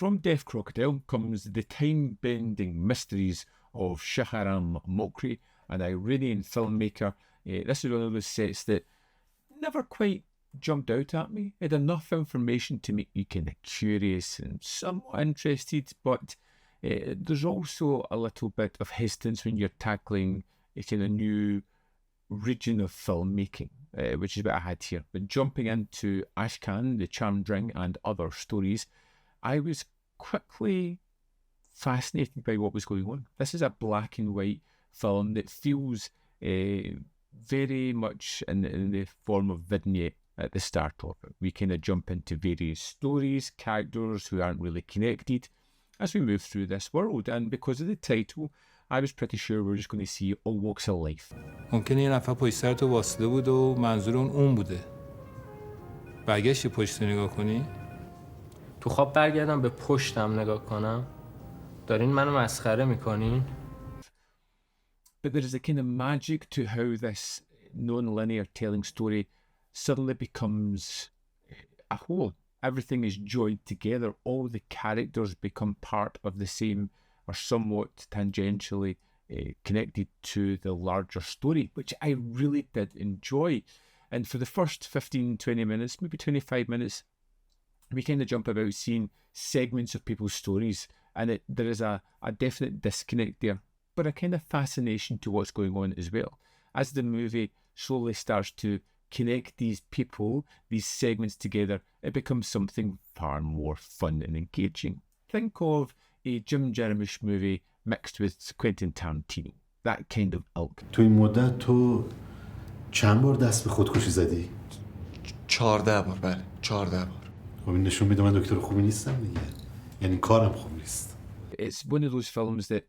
From Deaf Crocodile comes the time-bending mysteries of Shahram Mokri, an Iranian filmmaker. This is one of those sets that never quite jumped out at me. It had enough information to make you kind of curious and somewhat interested, but there's also a little bit of hesitance when you're tackling a kind of new region of filmmaking, which is what I had here. But jumping into Ashkan, The Charmed Ring, and other stories, I was quickly fascinated by what was going on. This is a black and white film that feels very much in the form of vignette at the start of it. We kind of jump into various stories, characters who aren't really connected as we move through this world. And because of the title, I was pretty sure we were just going to see all walks of life. ممکنه یه نفر پشت سر تو واسطه بود و منظور اون بوده. برگشتی پشت نگاه کنی؟ تو خواب برگردم به پشتم نگاه کنم. دارین منو مسخره میکنین؟ But there is a kind of magic to how this non-linear telling story suddenly becomes a whole. Everything is joined together. All the characters become part of the same or somewhat tangentially connected to the larger story, which I really did enjoy. And for the first 15-20 minutes, maybe 25 minutes, we kind of jump about seeing segments of people's stories, and there is a definite disconnect there, but a kind of fascination to what's going on as well. As the movie slowly starts to connect these people, these segments together, it becomes something far more fun and engaging. Think of a Jim Jarmusch movie mixed with Quentin Tarantino, that kind of ilk. تو این مدت تو چند بار دست به خودکشی زدی؟ 14 بار. بله 14 بار. خب این نشون میده من دکتر خوبی نیستم دیگه. یعنی کارم خوب نیست. It's one of those films that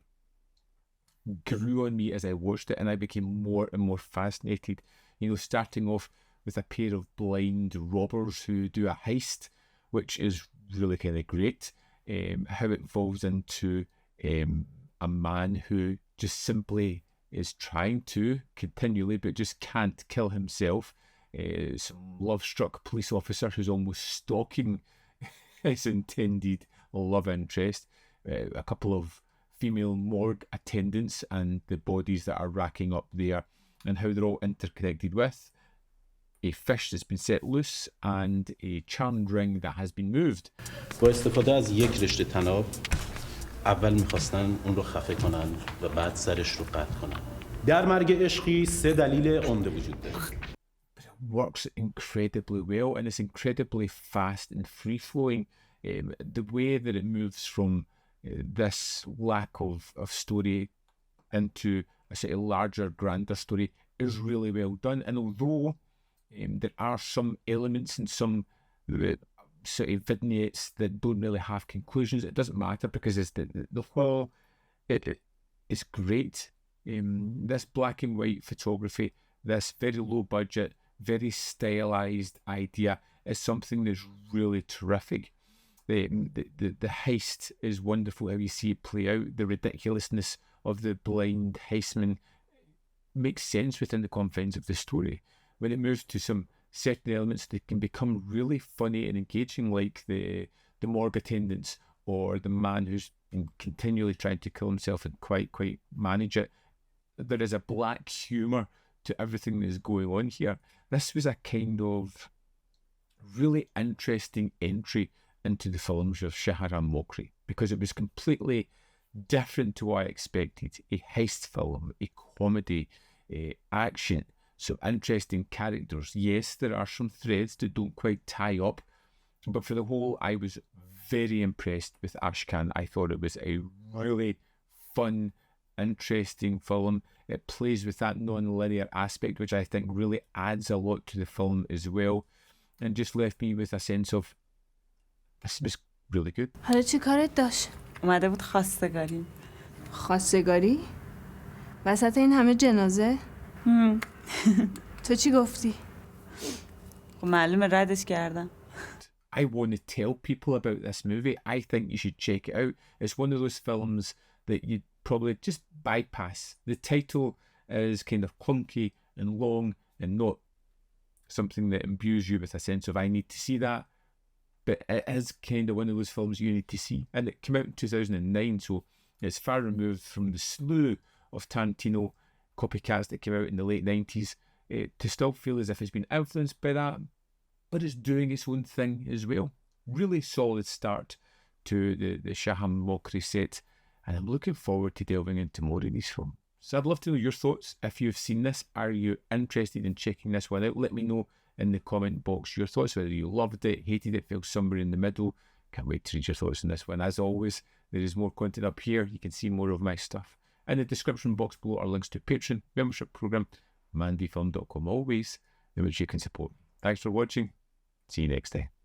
grew on me as I watched it, and I became more and more fascinated. You know, starting off with a pair of blind robbers who do a heist, which is really kind of great. How it evolves into a man who just simply is trying to continually, but just can't kill himself. Some love-struck police officer who's almost stalking his intended love interest. A couple of female morgue attendants and the bodies that are racking up there, and how they're all interconnected with a fish that's been set loose and a charmed ring that has been moved. با استفاده از یک رشته طناب اول میخواستن اون رو خفه کنن و بعد سرش رو قطع کنن. در مرگ عشقی 3 دلیل عمده وجود داره. It works incredibly well, and it's incredibly fast and free-flowing. The way that it moves from this lack of story into a sort of larger, grander story is really well done. And although there are some elements and some sort of vignettes that don't really have conclusions, it doesn't matter because it's the whole, it's great. This black and white photography, this very low budget, very stylized idea is something that's really terrific. The heist is wonderful, how you see it play out. The ridiculousness of the blind heistman makes sense within the confines of the story. When it moves to some certain elements that can become really funny and engaging, like the morgue attendants or the man who's continually trying to kill himself and quite manage it, there is a black humour to everything that is going on here. This was a kind of really interesting entry into the films of Shahram Mokri, because it was completely different to what I expected. A heist film, a comedy, action, some interesting characters. Yes, there are some threads that don't quite tie up, but for the whole, I was very impressed with Ashkan. I thought it was a really fun, interesting film. It plays with that non-linear aspect, which I think really adds a lot to the film as well, and just left me with a sense of this was really good. حالا چی کارت داشت؟ اومده بود خواستگاری. خواستگاری؟ وسط این همه جنازه؟ تو چی گفتی؟ خب معلومه ردش کردم. I want to tell people about this movie. I think you should check it out. It's one of those films that you'd probably just bypass. The title is kind of clunky and long and not something that imbues you with a sense of I need to see that. but it is kind of one of those films you need to see. And it came out in 2009, so it's far removed from the slew of Tarantino copycats that came out in the late 90s to still feel as if it's been influenced by that, but it's doing its own thing as well. Really solid start to the Shahram Mokri set, and I'm looking forward to delving into more of these films. So I'd love to know your thoughts. If you've seen this, are you interested in checking this one out? Let me know in the comment box your thoughts, whether you loved it, hated it, felt somewhere in the middle. Can't wait to read your thoughts on this one. As always, there is more content up here. You can see more of my stuff. In the description box below are links to Patreon, membership program, mandyfilm.com always, in which you can support. Thanks for watching. See you next time.